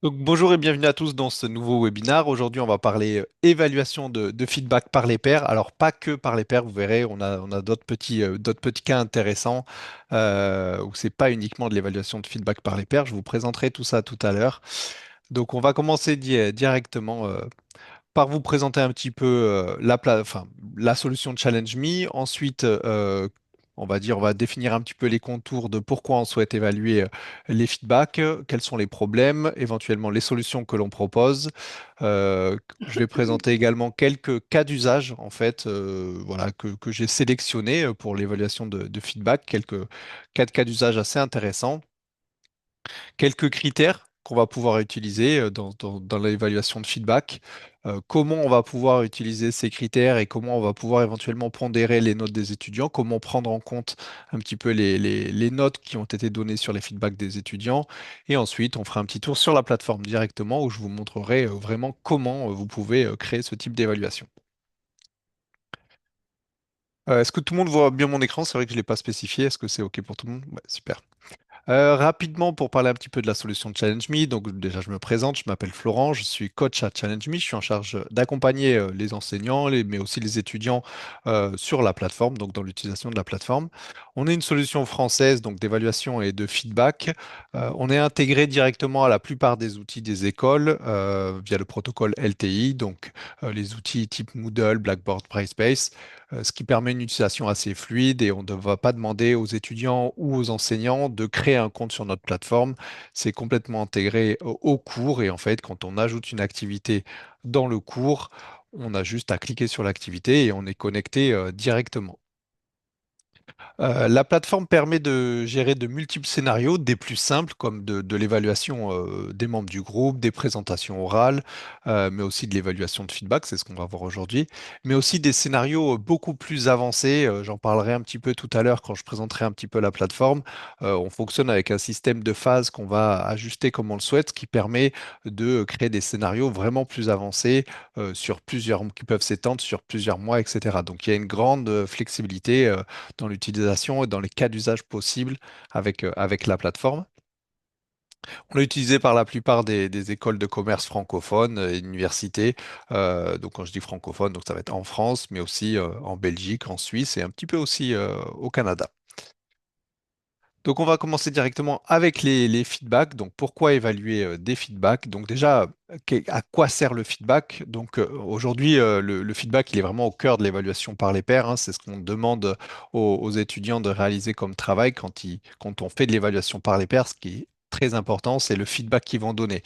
Donc, bonjour et bienvenue à tous dans ce nouveau webinaire. Aujourd'hui, on va parler évaluation de feedback par les pairs. Alors, pas que par les pairs, vous verrez, on a d'autres petits cas intéressants où c'est pas uniquement de l'évaluation de feedback par les pairs. Je vous présenterai tout ça tout à l'heure. Donc, on va commencer directement par vous présenter un petit peu la solution de Challenge Me. Ensuite, on va définir un petit peu les contours de pourquoi on souhaite évaluer les feedbacks, quels sont les problèmes, éventuellement les solutions que l'on propose. Je vais présenter également quelques cas d'usage en fait, voilà, que j'ai sélectionnés pour l'évaluation de feedback, quelques cas d'usage assez intéressants, quelques critères qu'on va pouvoir utiliser dans l'évaluation de feedback, comment on va pouvoir utiliser ces critères et comment on va pouvoir éventuellement pondérer les notes des étudiants, comment prendre en compte un petit peu les notes qui ont été données sur les feedbacks des étudiants. Et ensuite, on fera un petit tour sur la plateforme directement où je vous montrerai vraiment comment vous pouvez créer ce type d'évaluation. Est-ce que tout le monde voit bien mon écran? C'est vrai que je ne l'ai pas spécifié. Est-ce que c'est OK pour tout le monde? Ouais, super. Rapidement, pour parler un petit peu de la solution de Challenge Me, donc déjà je me présente, je m'appelle Florent, je suis coach à Challenge Me, je suis en charge d'accompagner les enseignants, mais aussi les étudiants sur la plateforme, donc dans l'utilisation de la plateforme. On est une solution française donc d'évaluation et de feedback. On est intégré directement à la plupart des outils des écoles via le protocole LTI, donc les outils type Moodle, Blackboard, Brightspace, ce qui permet une utilisation assez fluide et on ne va pas demander aux étudiants ou aux enseignants de créer un compte sur notre plateforme. C'est complètement intégré au cours et en fait, quand on ajoute une activité dans le cours, on a juste à cliquer sur l'activité et on est connecté directement. La plateforme permet de gérer de multiples scénarios, des plus simples comme de l'évaluation des membres du groupe, des présentations orales, mais aussi de l'évaluation de feedback, c'est ce qu'on va voir aujourd'hui, mais aussi des scénarios beaucoup plus avancés. J'en parlerai un petit peu tout à l'heure quand je présenterai un petit peu la plateforme. On fonctionne avec un système de phases qu'on va ajuster comme on le souhaite, ce qui permet de créer des scénarios vraiment plus avancés qui peuvent s'étendre sur plusieurs mois, etc. Donc il y a une grande flexibilité dans l'utilisation et dans les cas d'usage possibles avec la plateforme. On est utilisé par la plupart des écoles de commerce francophones et universités. Donc quand je dis francophone, donc ça va être en France, mais aussi en Belgique, en Suisse et un petit peu aussi au Canada. Donc, on va commencer directement avec les feedbacks. Donc, pourquoi évaluer des feedbacks? Donc, déjà, à quoi sert le feedback? Donc, aujourd'hui, le feedback, il est vraiment au cœur de l'évaluation par les pairs, hein. C'est ce qu'on demande aux étudiants de réaliser comme travail quand on fait de l'évaluation par les pairs. Ce qui est très important, c'est le feedback qu'ils vont donner.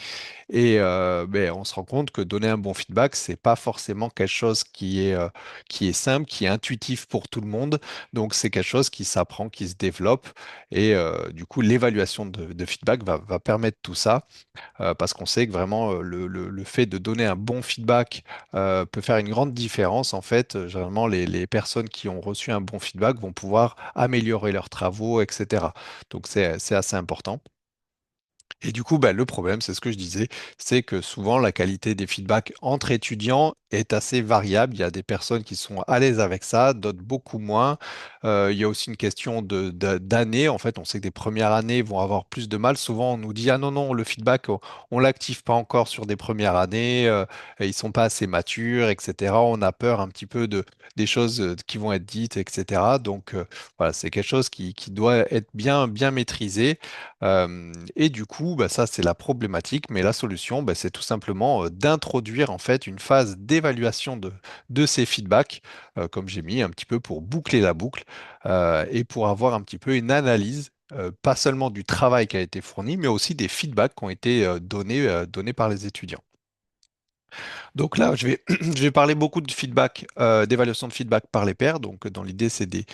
Et ben, on se rend compte que donner un bon feedback, c'est pas forcément quelque chose qui est simple, qui est intuitif pour tout le monde. Donc, c'est quelque chose qui s'apprend, qui se développe. Et du coup, l'évaluation de feedback va permettre tout ça, parce qu'on sait que vraiment, le fait de donner un bon feedback peut faire une grande différence. En fait, généralement, les personnes qui ont reçu un bon feedback vont pouvoir améliorer leurs travaux, etc. Donc, c'est assez important. Et du coup, bah, le problème, c'est ce que je disais, c'est que souvent la qualité des feedbacks entre étudiants est assez variable. Il y a des personnes qui sont à l'aise avec ça, d'autres beaucoup moins. Il y a aussi une question d'années. En fait, on sait que des premières années vont avoir plus de mal. Souvent, on nous dit, ah non, non, le feedback, on l'active pas encore sur des premières années, et ils sont pas assez matures, etc. On a peur un petit peu des choses qui vont être dites, etc. Donc, voilà, c'est quelque chose qui doit être bien maîtrisé. Et du coup, bah, ça, c'est la problématique, mais la solution, bah, c'est tout simplement d'introduire en fait une phase d'évaluation de ces feedbacks, comme j'ai mis un petit peu pour boucler la boucle et pour avoir un petit peu une analyse, pas seulement du travail qui a été fourni, mais aussi des feedbacks qui ont été donnés par les étudiants. Donc là, je vais parler beaucoup de feedback, d'évaluation de feedback par les pairs. Donc, dans l'idée, c'est des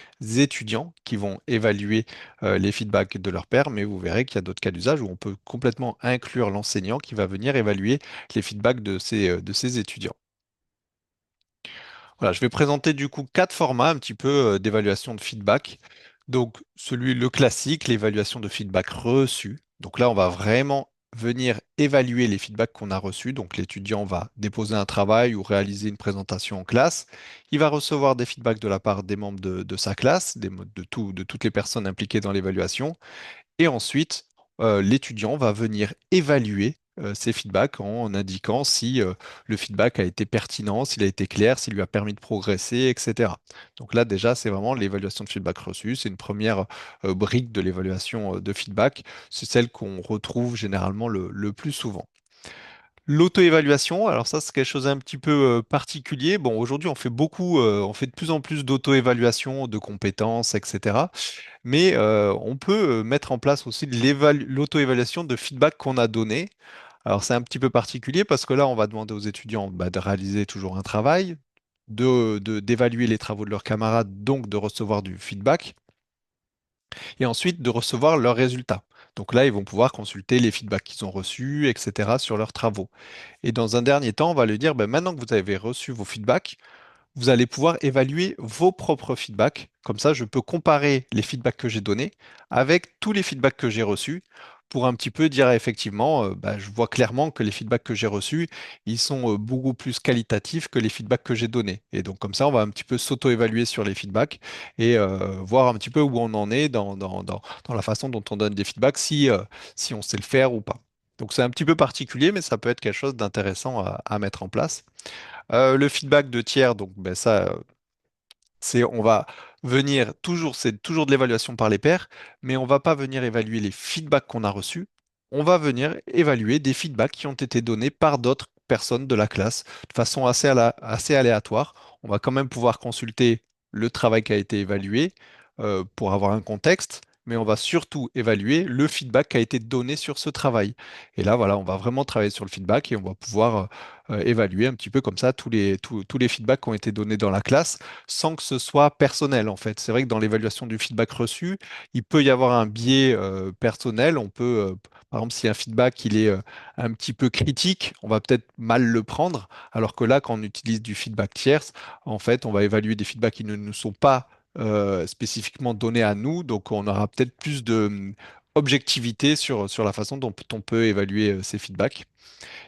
étudiants qui vont évaluer les feedbacks de leurs pairs, mais vous verrez qu'il y a d'autres cas d'usage où on peut complètement inclure l'enseignant qui va venir évaluer les feedbacks de ces étudiants. Voilà, je vais présenter du coup quatre formats un petit peu d'évaluation de feedback. Donc, le classique, l'évaluation de feedback reçu. Donc là, on va vraiment venir évaluer les feedbacks qu'on a reçus. Donc, l'étudiant va déposer un travail ou réaliser une présentation en classe. Il va recevoir des feedbacks de la part des membres de sa classe, de toutes les personnes impliquées dans l'évaluation. Et ensuite, l'étudiant va venir évaluer ses feedbacks en indiquant si le feedback a été pertinent, s'il a été clair, s'il lui a permis de progresser, etc. Donc là, déjà, c'est vraiment l'évaluation de feedback reçu. C'est une première brique de l'évaluation de feedback. C'est celle qu'on retrouve généralement le plus souvent. L'auto-évaluation, alors ça c'est quelque chose d'un petit peu particulier. Bon, aujourd'hui on fait de plus en plus d'auto-évaluation de compétences, etc. Mais on peut mettre en place aussi de l'auto-évaluation de feedback qu'on a donné. Alors c'est un petit peu particulier parce que là on va demander aux étudiants de réaliser toujours un travail, d'évaluer les travaux de leurs camarades, donc de recevoir du feedback et ensuite de recevoir leurs résultats. Donc là, ils vont pouvoir consulter les feedbacks qu'ils ont reçus, etc., sur leurs travaux. Et dans un dernier temps, on va lui dire, ben, maintenant que vous avez reçu vos feedbacks, vous allez pouvoir évaluer vos propres feedbacks. Comme ça, je peux comparer les feedbacks que j'ai donnés avec tous les feedbacks que j'ai reçus pour un petit peu dire effectivement, bah, je vois clairement que les feedbacks que j'ai reçus, ils sont beaucoup plus qualitatifs que les feedbacks que j'ai donnés. Et donc comme ça, on va un petit peu s'auto-évaluer sur les feedbacks et voir un petit peu où on en est dans la façon dont on donne des feedbacks, si on sait le faire ou pas. Donc c'est un petit peu particulier, mais ça peut être quelque chose d'intéressant à mettre en place. Le feedback de tiers, donc ben ça, on va venir toujours, c'est toujours de l'évaluation par les pairs, mais on va pas venir évaluer les feedbacks qu'on a reçus. On va venir évaluer des feedbacks qui ont été donnés par d'autres personnes de la classe de façon assez aléatoire. On va quand même pouvoir consulter le travail qui a été évalué pour avoir un contexte, mais on va surtout évaluer le feedback qui a été donné sur ce travail. Et là, voilà, on va vraiment travailler sur le feedback et on va pouvoir évaluer un petit peu comme ça tous les feedbacks qui ont été donnés dans la classe sans que ce soit personnel en fait. C'est vrai que dans l'évaluation du feedback reçu, il peut y avoir un biais personnel. On peut, par exemple, si un feedback il est un petit peu critique, on va peut-être mal le prendre, alors que là, quand on utilise du feedback tierce, en fait, on va évaluer des feedbacks qui ne nous sont pas spécifiquement donnés à nous, donc on aura peut-être plus de objectivité sur la façon dont on peut évaluer ces feedbacks.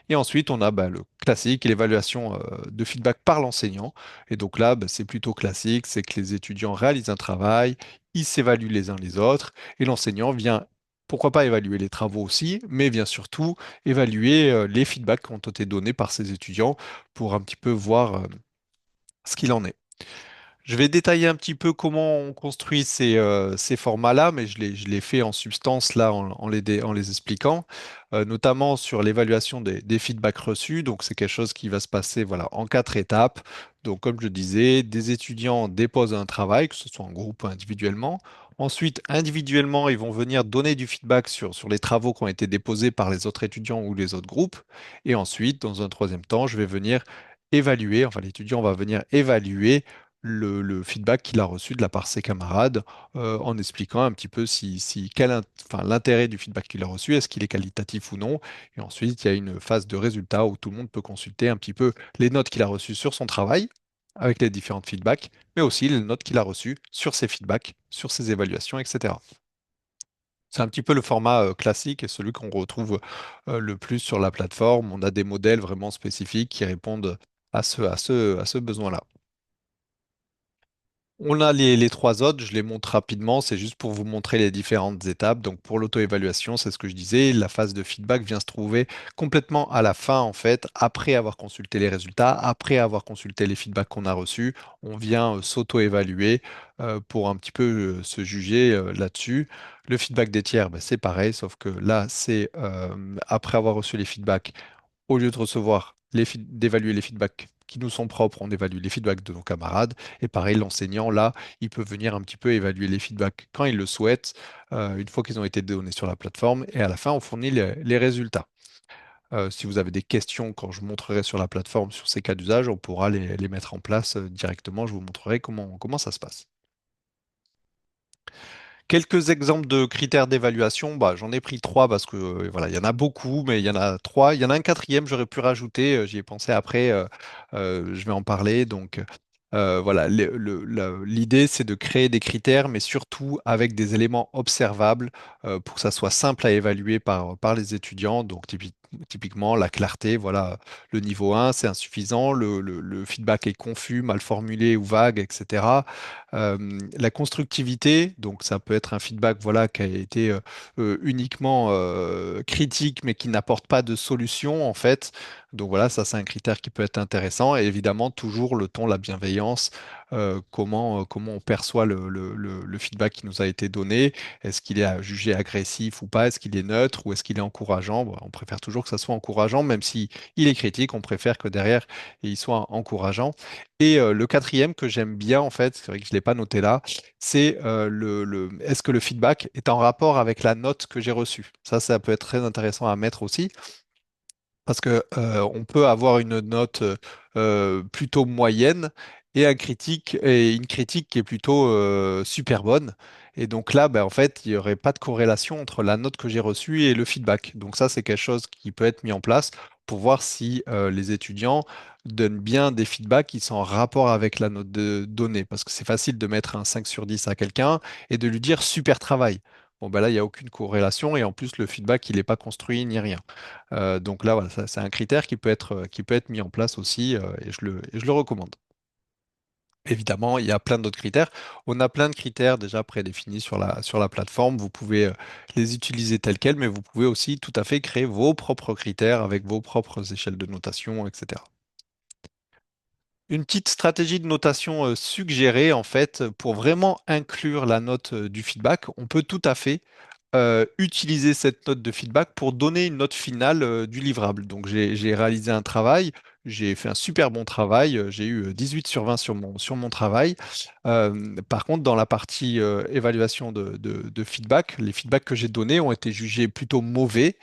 Et ensuite, on a bah, le classique, l'évaluation de feedback par l'enseignant. Et donc là, bah, c'est plutôt classique, c'est que les étudiants réalisent un travail, ils s'évaluent les uns les autres, et l'enseignant vient, pourquoi pas évaluer les travaux aussi, mais vient surtout évaluer les feedbacks qui ont été donnés par ces étudiants pour un petit peu voir ce qu'il en est. Je vais détailler un petit peu comment on construit ces formats-là, mais je l'ai fait en substance là en les expliquant, notamment sur l'évaluation des feedbacks reçus. Donc c'est quelque chose qui va se passer voilà, en quatre étapes. Donc comme je disais, des étudiants déposent un travail, que ce soit en groupe ou individuellement. Ensuite, individuellement, ils vont venir donner du feedback sur les travaux qui ont été déposés par les autres étudiants ou les autres groupes. Et ensuite, dans un troisième temps, je vais venir évaluer, enfin l'étudiant va venir évaluer le feedback qu'il a reçu de la part de ses camarades en expliquant un petit peu enfin, l'intérêt du feedback qu'il a reçu, est-ce qu'il est qualitatif ou non. Et ensuite, il y a une phase de résultat où tout le monde peut consulter un petit peu les notes qu'il a reçues sur son travail avec les différents feedbacks, mais aussi les notes qu'il a reçues sur ses feedbacks, sur ses évaluations, etc. C'est un petit peu le format classique et celui qu'on retrouve le plus sur la plateforme. On a des modèles vraiment spécifiques qui répondent à ce besoin-là. On a les trois autres, je les montre rapidement, c'est juste pour vous montrer les différentes étapes. Donc pour l'auto-évaluation, c'est ce que je disais, la phase de feedback vient se trouver complètement à la fin en fait, après avoir consulté les résultats, après avoir consulté les feedbacks qu'on a reçus, on vient s'auto-évaluer pour un petit peu se juger là-dessus. Le feedback des tiers, ben, c'est pareil, sauf que là, c'est après avoir reçu les feedbacks, au lieu de recevoir d'évaluer les feedbacks qui nous sont propres, on évalue les feedbacks de nos camarades. Et pareil, l'enseignant, là, il peut venir un petit peu évaluer les feedbacks quand il le souhaite, une fois qu'ils ont été donnés sur la plateforme. Et à la fin, on fournit les résultats. Si vous avez des questions quand je montrerai sur la plateforme sur ces cas d'usage, on pourra les mettre en place directement. Je vous montrerai comment ça se passe. Quelques exemples de critères d'évaluation, bah, j'en ai pris trois parce que voilà, il y en a beaucoup, mais il y en a trois. Il y en a un quatrième, j'aurais pu rajouter, j'y ai pensé après, je vais en parler. Donc voilà, l'idée c'est de créer des critères, mais surtout avec des éléments observables pour que ça soit simple à évaluer par les étudiants. Donc typiquement la clarté, voilà, le niveau 1, c'est insuffisant, le feedback est confus, mal formulé ou vague, etc. La constructivité, donc ça peut être un feedback voilà, qui a été uniquement critique, mais qui n'apporte pas de solution, en fait. Donc voilà, ça c'est un critère qui peut être intéressant. Et évidemment, toujours le ton, la bienveillance, comment on perçoit le feedback qui nous a été donné. Est-ce qu'il est jugé agressif ou pas? Est-ce qu'il est neutre ou est-ce qu'il est encourageant? Bon, on préfère toujours que ça soit encourageant, même si il est critique, on préfère que derrière, il soit encourageant. Et le quatrième que j'aime bien, en fait, c'est vrai que je ne l'ai pas noté là, c'est est-ce que le feedback est en rapport avec la note que j'ai reçue? Ça peut être très intéressant à mettre aussi. Parce que on peut avoir une note plutôt moyenne et une critique qui est plutôt super bonne. Et donc là, ben, en fait, il n'y aurait pas de corrélation entre la note que j'ai reçue et le feedback. Donc ça, c'est quelque chose qui peut être mis en place pour voir si les étudiants donnent bien des feedbacks qui sont en rapport avec la note donnée. Parce que c'est facile de mettre un 5 sur 10 à quelqu'un et de lui dire super travail. Bon, ben là, il n'y a aucune corrélation et en plus, le feedback, il n'est pas construit ni rien. Donc là, voilà, c'est un critère qui peut être mis en place aussi et je le recommande. Évidemment, il y a plein d'autres critères. On a plein de critères déjà prédéfinis sur la plateforme. Vous pouvez les utiliser tels quels, mais vous pouvez aussi tout à fait créer vos propres critères avec vos propres échelles de notation, etc. Une petite stratégie de notation suggérée, en fait, pour vraiment inclure la note du feedback, on peut tout à fait utiliser cette note de feedback pour donner une note finale du livrable. Donc j'ai réalisé un travail, j'ai fait un super bon travail, j'ai eu 18 sur 20 sur mon travail. Par contre, dans la partie évaluation de feedback, les feedbacks que j'ai donnés ont été jugés plutôt mauvais.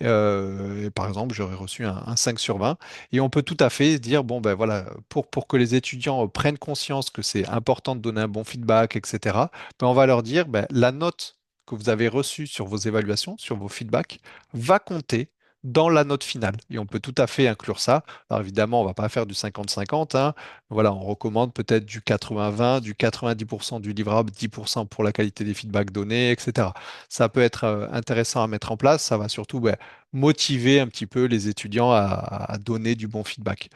Et par exemple, j'aurais reçu un 5 sur 20. Et on peut tout à fait se dire, bon, ben voilà, pour que les étudiants prennent conscience que c'est important de donner un bon feedback, etc., ben on va leur dire, ben, la note que vous avez reçue sur vos évaluations, sur vos feedbacks, va compter dans la note finale. Et on peut tout à fait inclure ça. Alors évidemment, on ne va pas faire du 50-50, hein. Voilà, on recommande peut-être du 80-20, du 90% du livrable, 10% pour la qualité des feedbacks donnés, etc. Ça peut être intéressant à mettre en place. Ça va surtout ben, motiver un petit peu les étudiants à donner du bon feedback.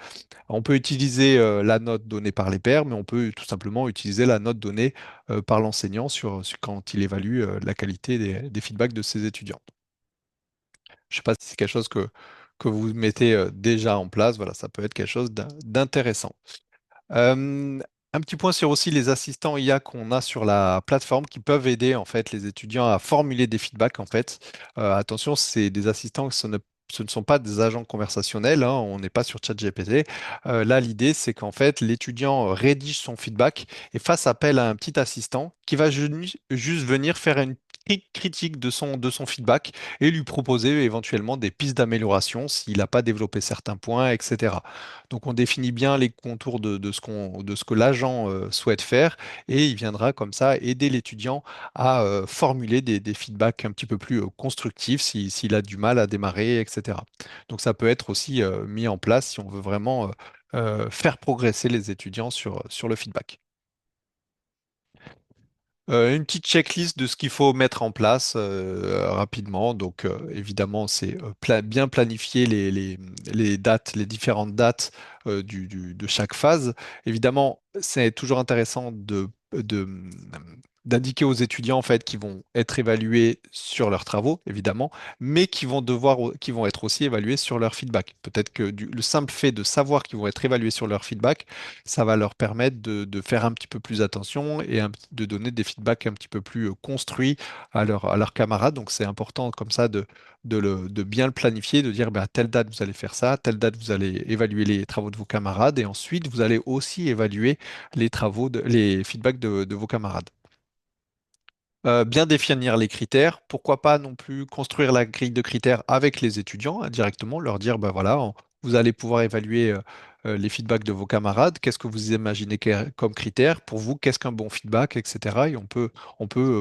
On peut utiliser la note donnée par les pairs, mais on peut tout simplement utiliser la note donnée par l'enseignant quand il évalue la qualité des feedbacks de ses étudiants. Je ne sais pas si c'est quelque chose que vous mettez déjà en place. Voilà, ça peut être quelque chose d'intéressant. Euh, un petit point sur aussi les assistants IA qu'on a sur la plateforme qui peuvent aider en fait les étudiants à formuler des feedbacks en fait. Attention, c'est des assistants, ce ne sont pas des agents conversationnels, hein, on n'est pas sur ChatGPT. Là, l'idée, c'est qu'en fait, l'étudiant rédige son feedback et fasse appel à un petit assistant qui va juste venir faire une critique de son feedback et lui proposer éventuellement des pistes d'amélioration s'il n'a pas développé certains points, etc. Donc on définit bien les contours de ce que l'agent souhaite faire et il viendra comme ça aider l'étudiant à formuler des feedbacks un petit peu plus constructifs s'il a du mal à démarrer, etc. Donc ça peut être aussi mis en place si on veut vraiment faire progresser les étudiants sur le feedback. Une petite checklist de ce qu'il faut mettre en place rapidement. Donc, évidemment, c'est bien planifier les dates, les différentes dates de chaque phase. Évidemment, c'est toujours intéressant d'indiquer aux étudiants en fait qui vont être évalués sur leurs travaux, évidemment, mais qui vont être aussi évalués sur leur feedback. Peut-être que le simple fait de savoir qu'ils vont être évalués sur leur feedback, ça va leur permettre de faire un petit peu plus attention et de donner des feedbacks un petit peu plus construits à leurs camarades. Donc c'est important comme ça de bien le planifier, de dire ben, à telle date vous allez faire ça, à telle date vous allez évaluer les travaux de vos camarades et ensuite vous allez aussi évaluer les feedbacks de vos camarades. Bien définir les critères, pourquoi pas non plus construire la grille de critères avec les étudiants hein, directement, leur dire, ben voilà, vous allez pouvoir évaluer les feedbacks de vos camarades, qu'est-ce que vous imaginez comme critères, pour vous, qu'est-ce qu'un bon feedback, etc. Et on peut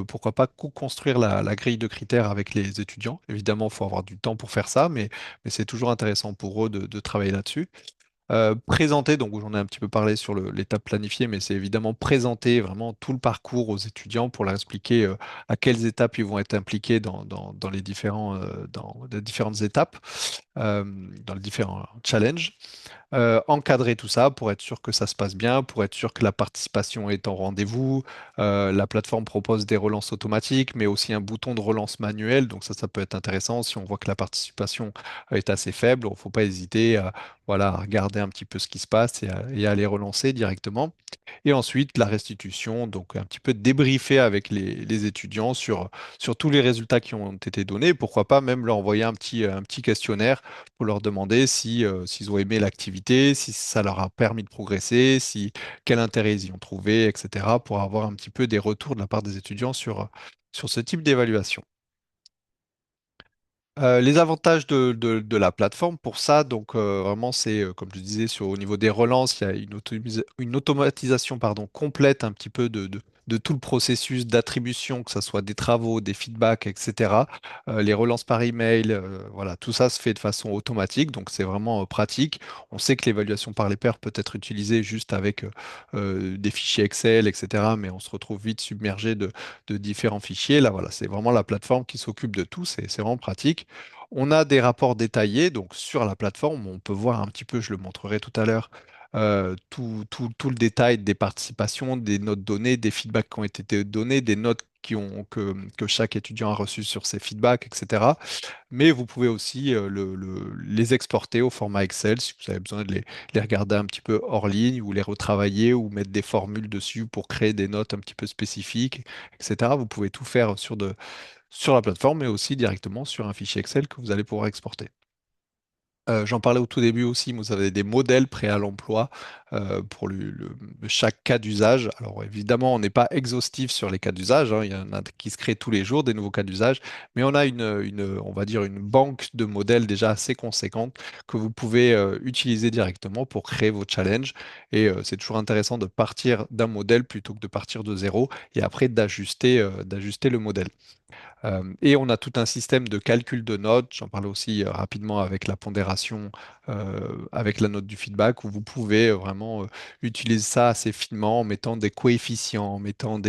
pourquoi pas co-construire la grille de critères avec les étudiants. Évidemment, il faut avoir du temps pour faire ça, mais c'est toujours intéressant pour eux de travailler là-dessus. Présenter, donc j'en ai un petit peu parlé sur l'étape planifiée, mais c'est évidemment présenter vraiment tout le parcours aux étudiants pour leur expliquer à quelles étapes ils vont être impliqués dans dans les différentes étapes, euh, dans les différents challenges. Encadrer tout ça pour être sûr que ça se passe bien, pour être sûr que la participation est en rendez-vous. La plateforme propose des relances automatiques, mais aussi un bouton de relance manuel. Donc ça peut être intéressant si on voit que la participation est assez faible. Il ne faut pas hésiter à, voilà, à regarder un petit peu ce qui se passe et à les relancer directement. Et ensuite, la restitution, donc un petit peu débriefer avec les étudiants sur tous les résultats qui ont été donnés. Pourquoi pas même leur envoyer un petit questionnaire pour leur demander si, s'ils ont aimé l'activité, si ça leur a permis de progresser, si, quel intérêt ils y ont trouvé, etc., pour avoir un petit peu des retours de la part des étudiants sur ce type d'évaluation. Les avantages de la plateforme pour ça, donc vraiment c'est comme je disais au niveau des relances, il y a une automatisation pardon, complète un petit peu de tout le processus d'attribution, que ce soit des travaux, des feedbacks, etc. Les relances par email, voilà, tout ça se fait de façon automatique, donc c'est vraiment pratique. On sait que l'évaluation par les pairs peut être utilisée juste avec des fichiers Excel, etc. Mais on se retrouve vite submergé de différents fichiers. Là, voilà, c'est vraiment la plateforme qui s'occupe de tout, c'est vraiment pratique. On a des rapports détaillés, donc sur la plateforme, on peut voir un petit peu, je le montrerai tout à l'heure, tout le détail des participations, des notes données, des feedbacks qui ont été donnés, des notes que chaque étudiant a reçues sur ces feedbacks, etc. Mais vous pouvez aussi les exporter au format Excel si vous avez besoin de les regarder un petit peu hors ligne ou les retravailler ou mettre des formules dessus pour créer des notes un petit peu spécifiques, etc. Vous pouvez tout faire sur la plateforme, mais aussi directement sur un fichier Excel que vous allez pouvoir exporter. J'en parlais au tout début aussi, vous avez des modèles prêts à l'emploi pour chaque cas d'usage. Alors évidemment, on n'est pas exhaustif sur les cas d'usage, hein, il y en a qui se créent tous les jours, des nouveaux cas d'usage, mais on a on va dire une banque de modèles déjà assez conséquente que vous pouvez utiliser directement pour créer vos challenges. Et c'est toujours intéressant de partir d'un modèle plutôt que de partir de zéro et après d'ajuster le modèle. Et on a tout un système de calcul de notes. J'en parlais aussi rapidement avec la pondération, avec la note du feedback, où vous pouvez vraiment utiliser ça assez finement en mettant des coefficients, en mettant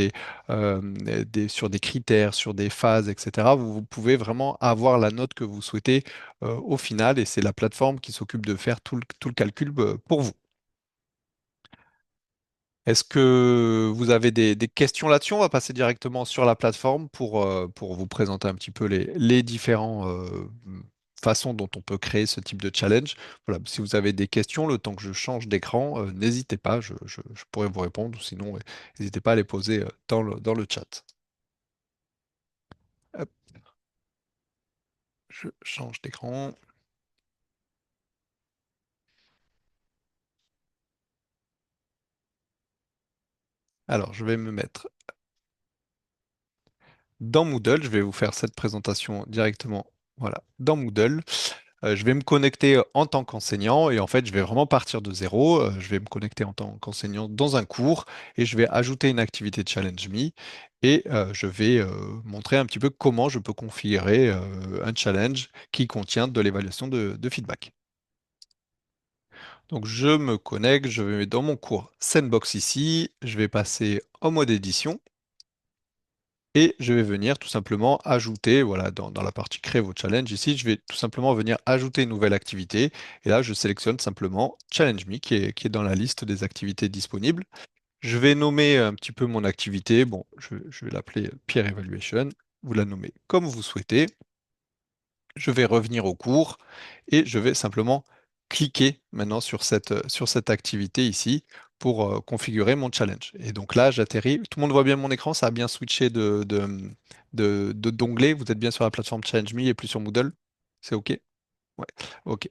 sur des critères, sur des phases, etc. Vous pouvez vraiment avoir la note que vous souhaitez au final, et c'est la plateforme qui s'occupe de faire tout le calcul pour vous. Est-ce que vous avez des questions là-dessus? On va passer directement sur la plateforme pour vous présenter un petit peu les différents façons dont on peut créer ce type de challenge. Voilà, si vous avez des questions, le temps que je change d'écran, n'hésitez pas, je pourrais vous répondre, ou sinon, n'hésitez pas à les poser dans le chat. Hop, je change d'écran. Alors, je vais me mettre dans Moodle. Je vais vous faire cette présentation directement, voilà, dans Moodle. Je vais me connecter en tant qu'enseignant et en fait, je vais vraiment partir de zéro. Je vais me connecter en tant qu'enseignant dans un cours et je vais ajouter une activité Challenge Me et je vais montrer un petit peu comment je peux configurer un challenge qui contient de l'évaluation de feedback. Donc, je me connecte, je vais dans mon cours Sandbox ici, je vais passer en mode édition. Et je vais venir tout simplement ajouter, voilà, dans la partie créer vos challenges, ici, je vais tout simplement venir ajouter une nouvelle activité. Et là, je sélectionne simplement Challenge Me, qui est dans la liste des activités disponibles. Je vais nommer un petit peu mon activité. Bon, je vais l'appeler Peer Evaluation. Vous la nommez comme vous souhaitez. Je vais revenir au cours et je vais simplement cliquer maintenant sur cette activité ici pour configurer mon challenge. Et donc là, j'atterris. Tout le monde voit bien mon écran, ça a bien switché d'onglet. Vous êtes bien sur la plateforme Challenge Me et plus sur Moodle. C'est OK? Ouais, OK.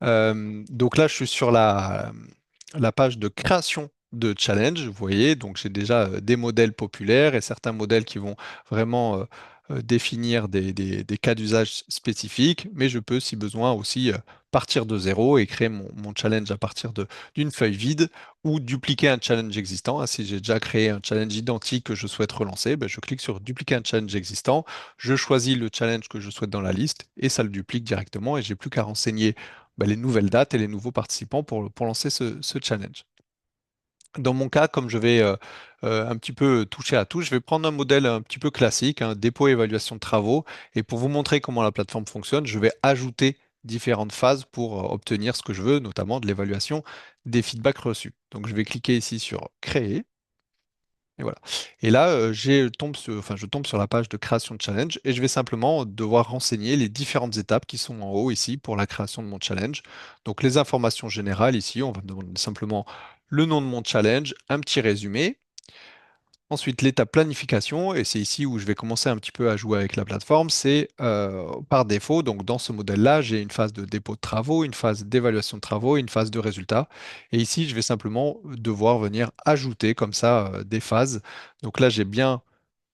Donc là, je suis sur la page de création de challenge. Vous voyez, donc j'ai déjà des modèles populaires et certains modèles qui vont vraiment définir des cas d'usage spécifiques, mais je peux, si besoin, aussi partir de zéro et créer mon challenge à partir d'une feuille vide ou dupliquer un challenge existant, hein. Si j'ai déjà créé un challenge identique que je souhaite relancer, ben, je clique sur dupliquer un challenge existant, je choisis le challenge que je souhaite dans la liste et ça le duplique directement et j'ai plus qu'à renseigner ben, les nouvelles dates et les nouveaux participants pour lancer ce challenge. Dans mon cas, comme je vais un petit peu toucher à tout, je vais prendre un modèle un petit peu classique, un dépôt et évaluation de travaux. Et pour vous montrer comment la plateforme fonctionne, je vais ajouter différentes phases pour obtenir ce que je veux, notamment de l'évaluation des feedbacks reçus. Donc je vais cliquer ici sur Créer. Et voilà. Et là, je tombe sur la page de création de challenge et je vais simplement devoir renseigner les différentes étapes qui sont en haut ici pour la création de mon challenge. Donc les informations générales ici, on va me demander simplement le nom de mon challenge, un petit résumé. Ensuite, l'étape planification, et c'est ici où je vais commencer un petit peu à jouer avec la plateforme, c'est par défaut, donc dans ce modèle-là, j'ai une phase de dépôt de travaux, une phase d'évaluation de travaux et une phase de résultats. Et ici, je vais simplement devoir venir ajouter comme ça des phases. Donc là, j'ai bien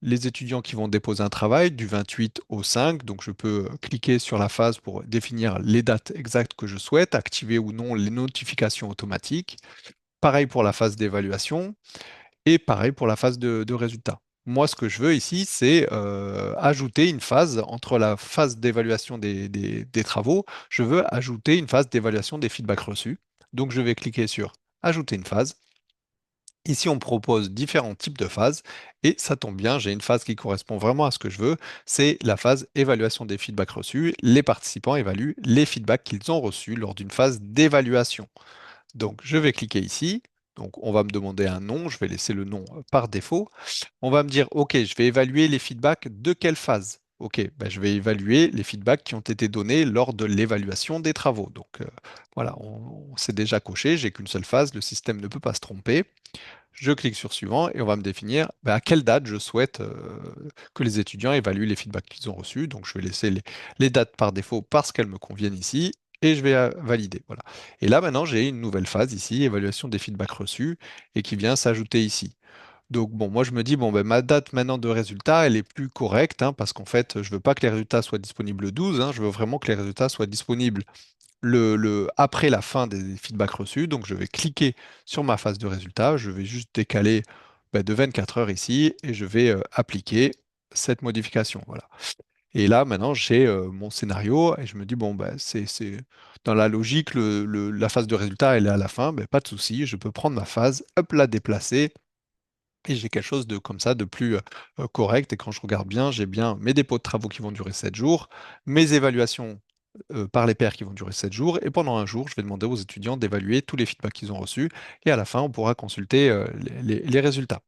les étudiants qui vont déposer un travail du 28 au 5, donc je peux cliquer sur la phase pour définir les dates exactes que je souhaite, activer ou non les notifications automatiques. Pareil pour la phase d'évaluation. Et pareil pour la phase de résultat. Moi, ce que je veux ici, c'est ajouter une phase entre la phase d'évaluation des travaux. Je veux ajouter une phase d'évaluation des feedbacks reçus. Donc, je vais cliquer sur Ajouter une phase. Ici, on propose différents types de phases et ça tombe bien, j'ai une phase qui correspond vraiment à ce que je veux. C'est la phase évaluation des feedbacks reçus. Les participants évaluent les feedbacks qu'ils ont reçus lors d'une phase d'évaluation. Donc, je vais cliquer ici. Donc, on va me demander un nom. Je vais laisser le nom par défaut. On va me dire, OK, je vais évaluer les feedbacks de quelle phase? OK, ben, je vais évaluer les feedbacks qui ont été donnés lors de l'évaluation des travaux. Donc, voilà, on s'est déjà coché. J'ai qu'une seule phase. Le système ne peut pas se tromper. Je clique sur suivant et on va me définir ben, à quelle date je souhaite que les étudiants évaluent les feedbacks qu'ils ont reçus. Donc, je vais laisser les dates par défaut parce qu'elles me conviennent ici et je vais valider. Voilà. Et là, maintenant, j'ai une nouvelle phase ici, évaluation des feedbacks reçus et qui vient s'ajouter ici. Donc, bon, moi, je me dis, bon, ben, ma date maintenant de résultat, elle est plus correcte hein, parce qu'en fait, je veux pas que les résultats soient disponibles le 12, hein, je veux vraiment que les résultats soient disponibles après la fin des feedbacks reçus. Donc, je vais cliquer sur ma phase de résultat. Je vais juste décaler de 24 heures ici et je vais appliquer cette modification. Voilà. Et là, maintenant, j'ai mon scénario et je me dis, bon, c'est dans la logique, la phase de résultat, elle est à la fin. Ben, pas de souci, je peux prendre ma phase, hop, la déplacer. Et j'ai quelque chose de comme ça de plus correct. Et quand je regarde bien, j'ai bien mes dépôts de travaux qui vont durer 7 jours, mes évaluations par les pairs qui vont durer 7 jours. Et pendant un jour, je vais demander aux étudiants d'évaluer tous les feedbacks qu'ils ont reçus. Et à la fin, on pourra consulter les résultats.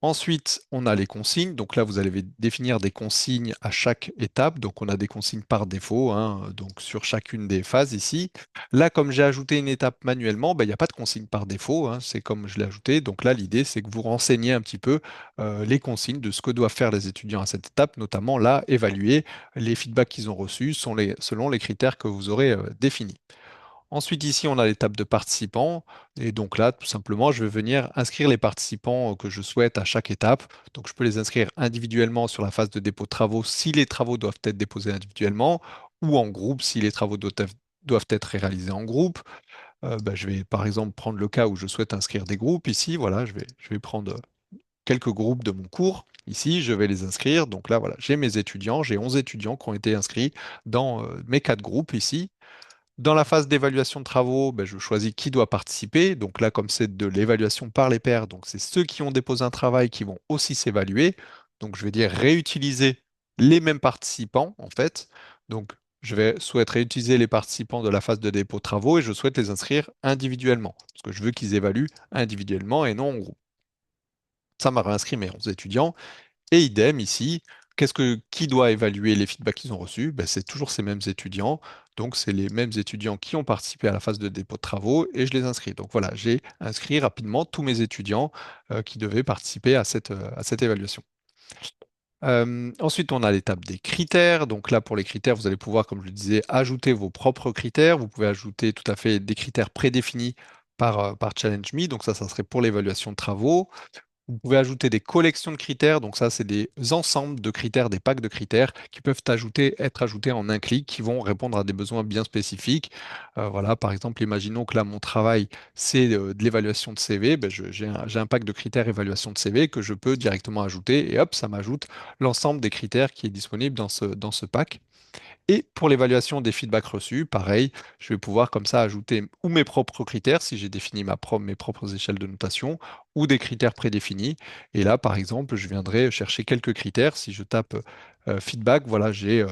Ensuite, on a les consignes. Donc là, vous allez définir des consignes à chaque étape. Donc on a des consignes par défaut, hein, donc sur chacune des phases ici. Là, comme j'ai ajouté une étape manuellement, ben, il n'y a pas de consigne par défaut, hein, c'est comme je l'ai ajouté. Donc là, l'idée, c'est que vous renseignez un petit peu les consignes de ce que doivent faire les étudiants à cette étape, notamment là, évaluer les feedbacks qu'ils ont reçus selon les critères que vous aurez définis. Ensuite, ici, on a l'étape de participants. Et donc là, tout simplement, je vais venir inscrire les participants que je souhaite à chaque étape. Donc, je peux les inscrire individuellement sur la phase de dépôt de travaux si les travaux doivent être déposés individuellement ou en groupe si les travaux doivent être réalisés en groupe. Je vais par exemple prendre le cas où je souhaite inscrire des groupes. Ici, voilà, je vais prendre quelques groupes de mon cours. Ici, je vais les inscrire. Donc là, voilà, j'ai mes étudiants. J'ai 11 étudiants qui ont été inscrits dans mes 4 groupes ici. Dans la phase d'évaluation de travaux, ben, je choisis qui doit participer. Donc là, comme c'est de l'évaluation par les pairs, donc c'est ceux qui ont déposé un travail qui vont aussi s'évaluer. Donc je vais dire réutiliser les mêmes participants, en fait. Donc souhaite réutiliser les participants de la phase de dépôt de travaux et je souhaite les inscrire individuellement, parce que je veux qu'ils évaluent individuellement et non en groupe. Ça m'a réinscrit mes 11 étudiants. Et idem ici, qui doit évaluer les feedbacks qu'ils ont reçus? Ben, c'est toujours ces mêmes étudiants. Donc, c'est les mêmes étudiants qui ont participé à la phase de dépôt de travaux et je les inscris. Donc voilà, j'ai inscrit rapidement tous mes étudiants qui devaient participer à cette évaluation. Ensuite, on a l'étape des critères. Donc là, pour les critères, vous allez pouvoir, comme je le disais, ajouter vos propres critères. Vous pouvez ajouter tout à fait des critères prédéfinis par Challenge Me. Donc ça serait pour l'évaluation de travaux. Vous pouvez ajouter des collections de critères, donc ça, c'est des ensembles de critères, des packs de critères qui peuvent être ajoutés en un clic, qui vont répondre à des besoins bien spécifiques. Voilà, par exemple, imaginons que là, mon travail, c'est de l'évaluation de CV. Ben, j'ai un pack de critères évaluation de CV que je peux directement ajouter et hop, ça m'ajoute l'ensemble des critères qui est disponible dans ce pack. Et pour l'évaluation des feedbacks reçus, pareil, je vais pouvoir comme ça ajouter ou mes propres critères si j'ai défini mes propres échelles de notation ou des critères prédéfinis. Et là, par exemple, je viendrai chercher quelques critères. Si je tape feedback, voilà, j'ai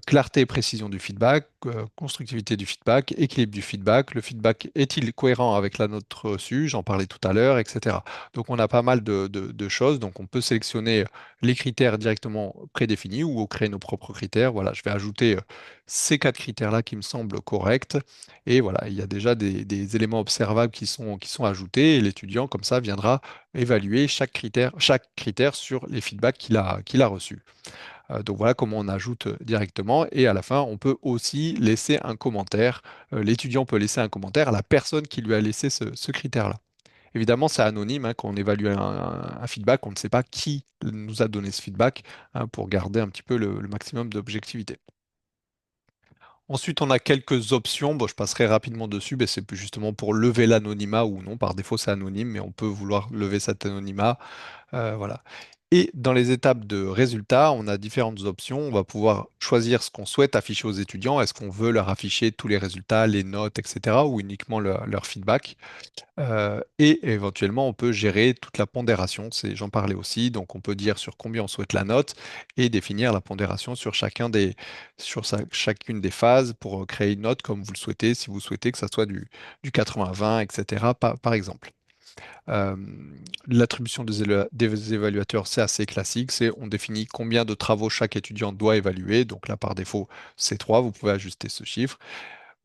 clarté et précision du feedback, constructivité du feedback, équilibre du feedback, le feedback est-il cohérent avec la note reçue, j'en parlais tout à l'heure, etc. Donc on a pas mal de choses, donc on peut sélectionner les critères directement prédéfinis ou créer nos propres critères. Voilà, je vais ajouter ces quatre critères-là qui me semblent corrects. Et voilà, il y a déjà des éléments observables qui sont ajoutés et l'étudiant, comme ça, viendra évaluer chaque critère sur les feedbacks qu'il a reçus. Donc voilà comment on ajoute directement. Et à la fin, on peut aussi laisser un commentaire. L'étudiant peut laisser un commentaire à la personne qui lui a laissé ce critère-là. Évidemment, c'est anonyme, hein, quand on évalue un feedback, on ne sait pas qui nous a donné ce feedback, hein, pour garder un petit peu le maximum d'objectivité. Ensuite, on a quelques options. Bon, je passerai rapidement dessus, mais c'est plus justement pour lever l'anonymat ou non. Par défaut, c'est anonyme, mais on peut vouloir lever cet anonymat. Voilà. Et dans les étapes de résultats, on a différentes options. On va pouvoir choisir ce qu'on souhaite afficher aux étudiants. Est-ce qu'on veut leur afficher tous les résultats, les notes, etc., ou uniquement leur feedback? Et éventuellement, on peut gérer toute la pondération. J'en parlais aussi. Donc, on peut dire sur combien on souhaite la note et définir la pondération sur chacune des phases pour créer une note comme vous le souhaitez, si vous souhaitez que ça soit du 80-20, etc., par exemple. Euh, L'attribution des évaluateurs, c'est assez classique. C'est on définit combien de travaux chaque étudiant doit évaluer. Donc là, par défaut, c'est 3. Vous pouvez ajuster ce chiffre.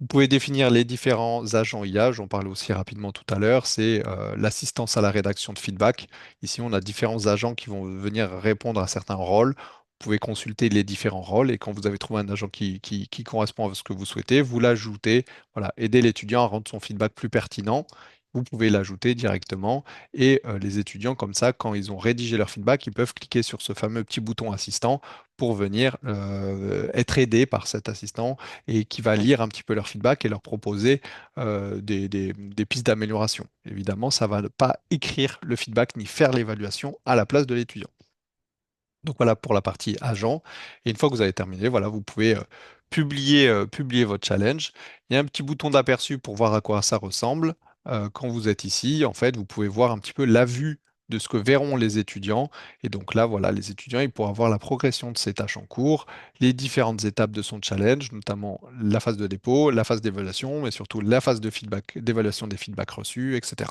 Vous pouvez définir les différents agents IA. J'en parlais aussi rapidement tout à l'heure. C'est l'assistance à la rédaction de feedback. Ici, on a différents agents qui vont venir répondre à certains rôles. Vous pouvez consulter les différents rôles et quand vous avez trouvé un agent qui correspond à ce que vous souhaitez, vous l'ajoutez. Voilà, aider l'étudiant à rendre son feedback plus pertinent. Vous pouvez l'ajouter directement et les étudiants, comme ça, quand ils ont rédigé leur feedback, ils peuvent cliquer sur ce fameux petit bouton assistant pour venir être aidés par cet assistant et qui va lire un petit peu leur feedback et leur proposer des pistes d'amélioration. Évidemment, ça ne va pas écrire le feedback ni faire l'évaluation à la place de l'étudiant. Donc voilà pour la partie agent. Et une fois que vous avez terminé, voilà, vous pouvez publier votre challenge. Il y a un petit bouton d'aperçu pour voir à quoi ça ressemble. Quand vous êtes ici, en fait, vous pouvez voir un petit peu la vue de ce que verront les étudiants. Et donc là, voilà, les étudiants, ils pourront voir la progression de ses tâches en cours, les différentes étapes de son challenge, notamment la phase de dépôt, la phase d'évaluation, mais surtout la phase de feedback, d'évaluation des feedbacks reçus, etc.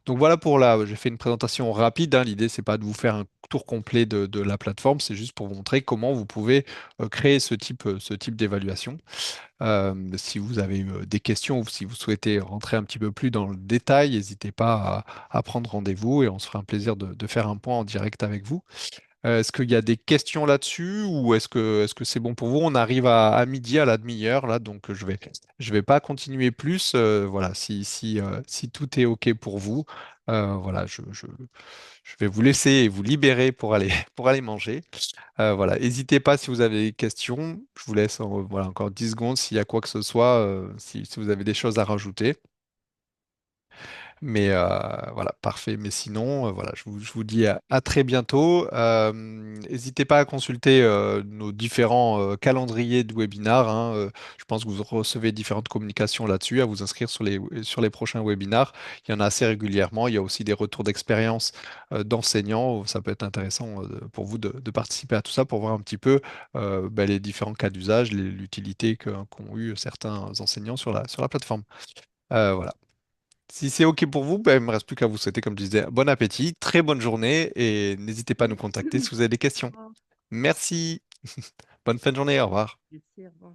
Donc voilà pour j'ai fait une présentation rapide, hein. L'idée, c'est pas de vous faire un tour complet de la plateforme, c'est juste pour vous montrer comment vous pouvez créer ce type d'évaluation. Si vous avez des questions ou si vous souhaitez rentrer un petit peu plus dans le détail, n'hésitez pas à prendre rendez-vous et on se fera un plaisir de faire un point en direct avec vous. Est-ce qu'il y a des questions là-dessus ou est-ce que c'est bon pour vous? On arrive à midi, à la demi-heure là, donc je vais pas continuer plus. Voilà, si tout est OK pour vous, voilà, je vais vous laisser et vous libérer pour aller, pour aller manger. Voilà, n'hésitez pas si vous avez des questions. Je vous laisse voilà, encore 10 secondes s'il y a quoi que ce soit, si vous avez des choses à rajouter. Mais voilà, parfait. Mais sinon, voilà, je vous dis à très bientôt. N'hésitez pas à consulter nos différents calendriers de webinars, hein. Je pense que vous recevez différentes communications là-dessus, à vous inscrire sur les prochains webinars. Il y en a assez régulièrement. Il y a aussi des retours d'expérience d'enseignants. Ça peut être intéressant pour vous de participer à tout ça pour voir un petit peu ben, les différents cas d'usage, l'utilité qu'ont eu certains enseignants sur la plateforme. Voilà. Si c'est OK pour vous, ben, il ne me reste plus qu'à vous souhaiter, comme je disais, bon appétit, très bonne journée et n'hésitez pas à nous Merci. contacter si vous avez des Au questions. revoir. Merci. Bonne fin de journée, au revoir. Merci, au revoir.